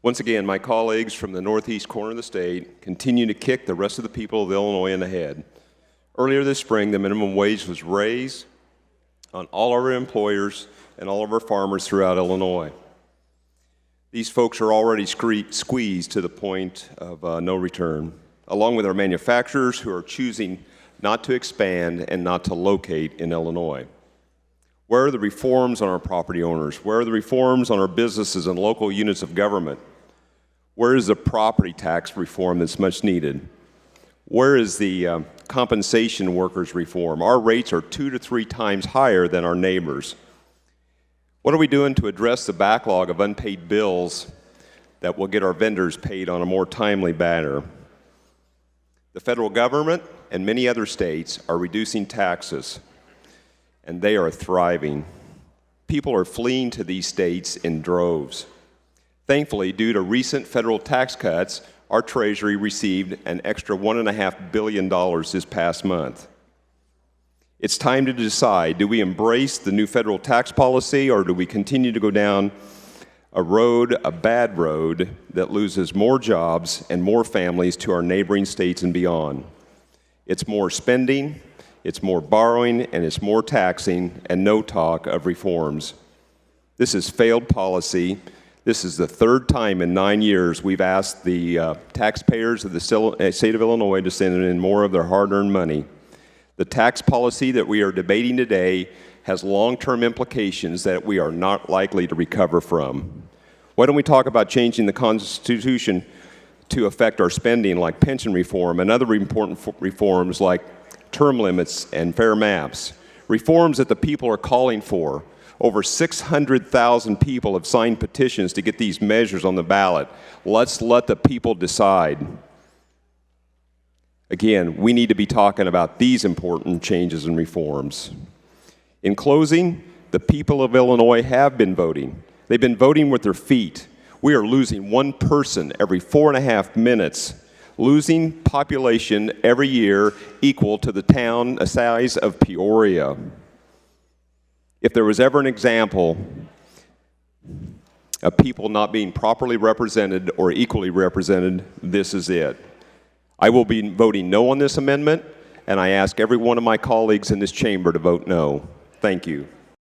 Once again, my colleagues from the northeast corner of the state continue to kick the rest of the people of Illinois in the head. Earlier this spring, the minimum wage was raised on all of our employers and all of our farmers throughout Illinois. These folks are already squeezed to the point of no return, along with our manufacturers who are choosing not to expand and not to locate in Illinois. Where are the reforms on our property owners? Where are the reforms on our businesses and local units of government? Where is the property tax reform that's much needed? Where is the compensation workers reform? Our rates are 2 to 3 times higher than our neighbors. What are we doing to address the backlog of unpaid bills that will get our vendors paid on a more timely manner? The federal government and many other states are reducing taxes, and they are thriving. People are fleeing to these states in droves. Thankfully, due to recent federal tax cuts, our Treasury received an extra $1.5 billion this past month. It's time to decide, do we embrace the new federal tax policy, or do we continue to go down a bad road that loses more jobs and more families to our neighboring states and beyond? It's more spending, it's more borrowing, and it's more taxing, and no talk of reforms. This is failed policy. This is the third time in 9 years we've asked the taxpayers of the state of Illinois to send in more of their hard-earned money. The tax policy that we are debating today has long-term implications that we are not likely to recover from. Why don't we talk about changing the Constitution to affect our spending, like pension reform and other important reforms like term limits and fair maps, reforms that the people are calling for. Over 600,000 people have signed petitions to get these measures on the ballot. Let's let the people decide. Again, we need to be talking about these important changes and reforms. In closing, the people of Illinois have been voting. They've been voting with their feet. We are losing one person every 4.5 minutes, losing population every year equal to the town size of Peoria. If there was ever an example of people not being properly represented or equally represented, this is it. I will be voting no on this amendment, and I ask every one of my colleagues in this chamber to vote no. Thank you.